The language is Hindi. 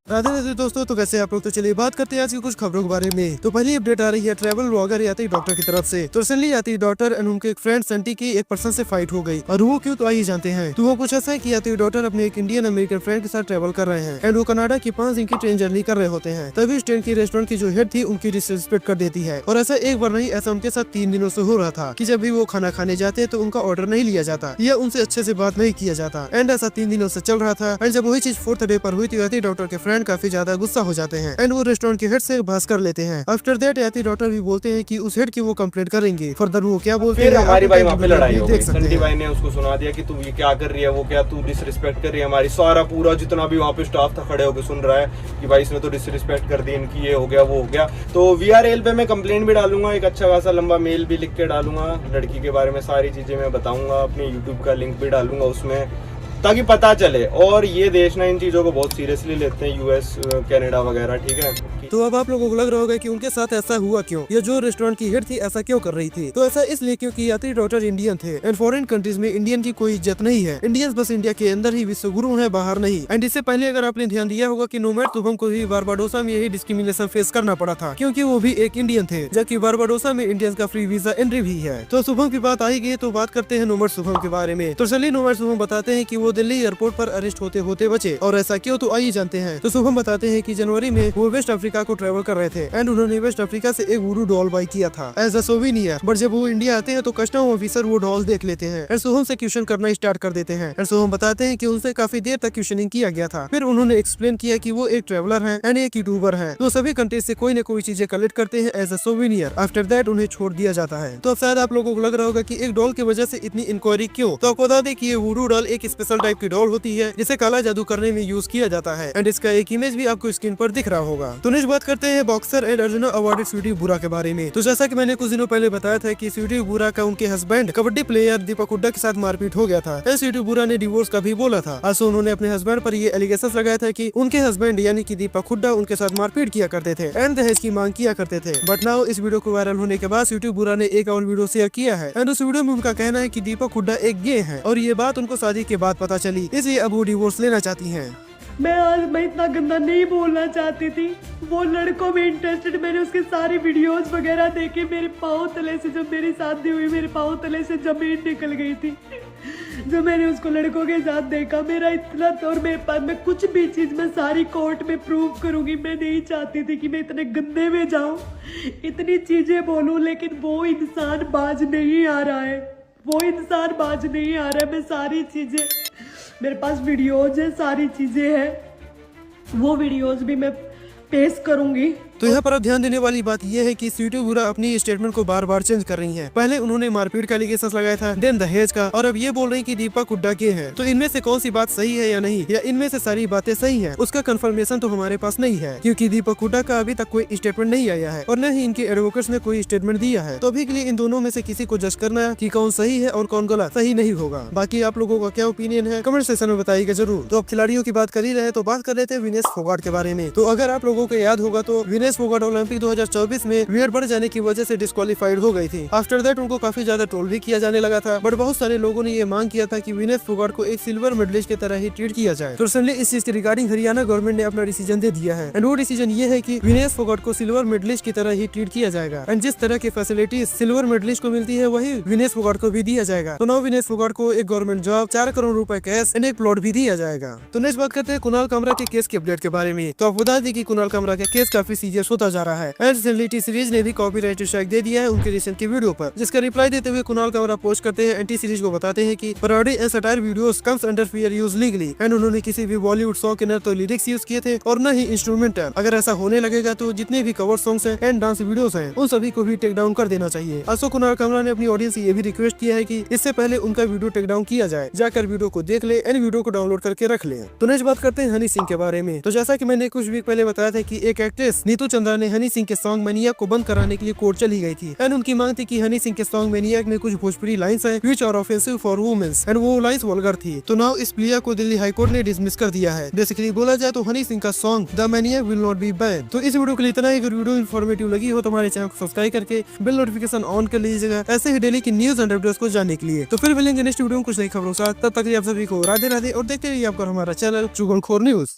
राधे राधे दोस्तों, तो कैसे आप लोग। तो चलिए बात करते हैं आज की कुछ खबरों के बारे में। तो पहली अपडेट आ रही है ट्रैवल व्लॉगर यात्री डॉक्टर की तरफ से। तो रिसेंटली यात्री डॉक्टर एंड उनके एक फ्रेंड संटी की एक पर्सन से फाइट हो गई, और वो क्यों तो आइए जानते हैं। तो वो कुछ ऐसा है कि यात्री डॉक्टर अपने एक इंडियन अमेरिकन फ्रेंड के साथ ट्रैवल कर रहे हैं एंड वो कनाडा की 5 दिन की ट्रेन जर्नी कर रहे होते हैं। तभी उस ट्रेन की रेस्टोरेंट की जो हेड थी उनकी डिसरिस्पेक्ट कर देती है, और ऐसा एक बार नहीं, ऐसा उनके साथ 3 दिनों से हो रहा था कि जब भी वो खाना खाने जाते तो उनका ऑर्डर नहीं लिया जाता या उनसे अच्छे से बात नहीं किया जाता। एंड ऐसा 3 दिनों से चल रहा था। एंड जब वही चीज 4th डे पर हुई तो यात्री डॉक्टर के फ्रेंड काफी ज्यादा गुस्सा हो जाते हैं एंड वो रेस्टोरेंट के हेड से बहस कर लेते हैं। आफ्टर दैट यात्री डॉक्टर भी बोलते हैं कि उस हेड की वो कंप्लेंट करेंगे। फर्दर वो क्या बोलते हैं, हमारी भाई वहाँ पे लड़ाई हो गई। देख सकते संटी हैं। भाई ने उसको सुना दिया कि तू ये क्या कर रही है, वो क्या तू डिसरिस्पेक्ट कर रही है हमारी। सारा पूरा जितना भी वहाँ पे स्टाफ था खड़े होकर सुन रहा है कि भाई इसने तो डिसरिस्पेक्ट कर दी इनकी, ये हो गया वो हो गया। तो VRL पे मैं कंप्लेंट भी डालूंगा, एक अच्छा खासा लंबा मेल भी लिख के डालूंगा लड़की के बारे में, सारी चीजें मैं बताऊंगा, अपने यूट्यूब का लिंक भी डालूंगा उसमें, ताकि पता चले। और ये देश ना इन चीजों को बहुत सीरियसली लेते हैं, US कनाडा वगैरह, ठीक है। तो अब आप लोगों को लग रहा होगा कि उनके साथ ऐसा हुआ क्यों, या जो रेस्टोरेंट की हेड थी ऐसा क्यों कर रही थी। तो ऐसा इसलिए क्योंकि यात्री डॉक्टर इंडियन थे एंड फॉरेन कंट्रीज में इंडियन की कोई इज्जत नहीं है। इंडियंस बस इंडिया के अंदर ही विश्व गुरु है, बाहर नहीं। एंड इससे पहले अगर आपने ध्यान दिया होगा कि नोमैड शुभम को भी बारबाडोसा में यही डिस्क्रिमिनेशन फेस करना पड़ा था, क्योंकि वो भी एक इंडियन थे, जबकि बारबाडोसा में इंडियंस का फ्री वीजा एंट्री भी है। तो शुभम की बात आई गई तो बात करते हैं नोमैड शुभम के बारे में। तो चलिए नोमैड शुभम बताते हैं कि वो दिल्ली एयरपोर्ट पर अरेस्ट होते होते बचे, और ऐसा क्यों तो आइए जानते हैं। तो शुभम बताते हैं कि जनवरी में वो वेस्ट अफ्रीका को ट्रेवल कर रहे थे एंड उन्होंने वेस्ट अफ्रीका से एक वुडू डॉल बाई किया था एज अ सोवेनियर। बट जब वो इंडिया आते हैं तो कस्टम ऑफिसर वो डॉल देख लेते हैं एंड शुभम से क्वेश्चन करना स्टार्ट कर देते हैं। एंड शुभम बताते हैं कि उनसे काफी देर तक क्वेश्चनिंग किया गया था। फिर उन्होंने एक्सप्लेन किया कि वो एक ट्रेवलर हैं एंड एक यूट्यूबर हैं, तो सभी कंट्री से कोई न कोई चीजें कलेक्ट करते हैं as a souvenir. After that उन्हें छोड़ दिया जाता है। तो अब शायद आप लोगों को लग रहा होगा कि एक डॉल की वजह से इतनी इंक्वायरी क्यों। तो आपको बता दें कि ये वुडू डॉल एक स्पेशल टाइप की डॉल होती है जिसे काला जादू करने में यूज किया जाता है एंड इसका एक इमेज भी आपको स्क्रीन पर दिख रहा होगा। तो नेक्स्ट बात करते हैं boxer and Arjuna awarded Sweety Boora के बारे में। तो जैसा कि मैंने कुछ दिनों पहले बताया था कि स्वीटी बुरा का उनके हस्बैंड कबड्डी प्लेयर दीपक हुड्डा के साथ मारपीट हो गया था एंड स्वीटी बुरा ने डिवोर्स का भी बोला था। also उन्होंने अपने हस्बैंड पर ये एलिगेशन लगाया था कि उनके हस्बैंड यानी कि दीपक हुड्डा उनके साथ मारपीट किया करते थे एंड दहेज की मांग किया करते थे। बट नाउ इस वीडियो को वायरल होने के बाद स्वीटी बुरा ने एक और वीडियो शेयर किया है एंड उस वीडियो में उनका कहना है कि दीपक हुड्डा एक गे है, और ये बात उनको शादी के बाद पता चली, इसलिए अब वो डिवोर्स लेना चाहती हैं। मैं इतना गंदा नहीं बोलना चाहती थी। वो लड़कों में इंटरेस्टेड, मैंने उसके सारी वीडियोस वगैरह देखे। मेरे पाँव तले से, जब मेरी शादी हुई मेरे पाँव तले से जमीन निकल गई थी जो मैंने उसको लड़कों के साथ देखा। मेरा इतना तो, और मेरे पास मैं कुछ भी चीज़ मैं सारी कोर्ट में प्रूव करूंगी। मैं नहीं चाहती थी कि मैं इतने गंदे में जाऊं, इतनी चीज़ें बोलूं, लेकिन वो इंसान बाज नहीं आ रहा है, वो इंसान बाज नहीं आ रहा है। मैं सारी चीज़ें, मेरे पास वीडियोज है, सारी चीज़ें हैं, वो वीडियोज भी मैं पेश करूंगी। तो यहाँ पर अब ध्यान देने वाली बात यह है कि स्वीटी बुरा अपनी स्टेटमेंट को बार बार चेंज कर रही हैं। पहले उन्होंने मारपीट का एलिगेशन लगाया था, देन दहेज का, और अब ये बोल रही कि दीपक हुड्डा के हैं। तो इनमें से कौन सी बात सही है या नहीं, या इनमें से सारी बातें सही हैं, उसका कंफर्मेशन तो हमारे पास नहीं है, क्योंकि दीपक हुड्डा का अभी तक कोई स्टेटमेंट नहीं आया है और न ही इनके एडवोकेट्स ने कोई स्टेटमेंट दिया है। तो अभी के लिए इन दोनों में से किसी को जज करना कि कौन सही है और कौन गलत, सही नहीं होगा। बाकी आप लोगों का क्या ओपिनियन है कमेंट सेक्शन में बताइएगा जरूर। तो अब खिलाड़ियों की बात कर ही रहे तो बात कर रहे थे विनेश फोगाट के बारे में। तो अगर आप लोगों को याद होगा तो विनेश फोगाट ओलंपिक 2024 में वेट बढ़ जाने की वजह से डिस्क्वालीफाइड हो गई थी। आफ्टर दैट उनको काफी ज्यादा ट्रोल भी किया जाने लगा था, बट बहुत सारे लोगों ने ये मांग किया था कि विनेश फोगाट को एक सिल्वर मेडलिस्ट की तरह ही ट्रीट किया जाए। तो रिसेंटली इस चीज के रिगार्डिंग हरियाणा गवर्नमेंट ने अपना डिसीजन दे दिया है एंड वो डिसीजन ये है कि विनेश फोगाट को सिल्वर मेडलिस्ट की तरह ही ट्रीट किया जाएगा एंड जिस तरह की फैसिलिटीज सिल्वर मेडलिस्ट को मिलती है वही विनेश फोगाट को भी दिया जाएगा। तो नाउ विनेश फोगाट को एक गवर्नमेंट जॉब, 4 करोड़ रुपए कैश एंड एक प्लॉट भी दिया जाएगा। तो नेक्स्ट बात करते हैं कुणाल कामरा के केस के अपडेट के बारे में। तो आप बता दें कि कुणाल कामरा का केस काफी सीरियस होता जा रहा है एंड रिसेंटली सीरीज ने भी कॉपीराइट स्ट्राइक दे दिया है उनके रिसेंट की वीडियो पर, जिसका रिप्लाई देते हुए कुणाल कामरा पोस्ट करते हैं एंटी सीरीज को बताते हैं कि parody and satire videos comes under fair use legally and उन्होंने किसी भी बॉलीवुड सॉन्ग के न तो लिरिक्स यूज किए थे और न ही इंस्ट्रूमेंटल। अगर ऐसा होने लगेगा तो जितने भी कवर सॉन्ग्स हैं एंड डांस वीडियोस हैं उन सभी को भी टेक डाउन कर देना चाहिए। also कुणाल कामरा ने अपनी ऑडियंस से ये भी रिक्वेस्ट किया है कि इससे पहले उनका वीडियो टेक डाउन किया जाए, जाकर वीडियो को देख ले एंड वीडियो को डाउनलोड करके रख ले। तो नेक्स्ट बात करते हैं हनी सिंह के बारे में। तो जैसा की मैंने कुछ वीक पहले बताया था कि एक एक्ट्रेस नीतू चंद्रा ने हनी सिंह के सॉन्ग मैनियाक को बंद कराने के लिए कोर्ट चली गई थी एंड उनकी मांग थी कि हनी सिंह के सॉन्ग मैनियाक में कुछ भोजपुरी लाइंस हैं which are offensive for womens and वो लाइंस वल्गर थी। तो नाउ इस प्लिया को दिल्ली हाई कोर्ट ने डिसमिस कर दिया है। बेसिकली बोला जाए तो हनी सिंह का song the मैनियाक will not be ban. तो इस वीडियो के लिए इतना ही। अगर वीडियो इन्फॉर्मेटिव लगी हो तो हमारे चैनल को सब्सक्राइब करके बेल नोटिफिकेशन ऑन कर लीजिएगा ऐसे ही डेली की न्यूज एंड अपडेट्स को जानने के लिए। तो फिर मिलेंगे नेक्स्ट वीडियो में कुछ नई खबरों के साथ। तब तक आप सभी को राधे राधे और देखते रहिए आपका हमारा चैनल चुगलखोर न्यूज।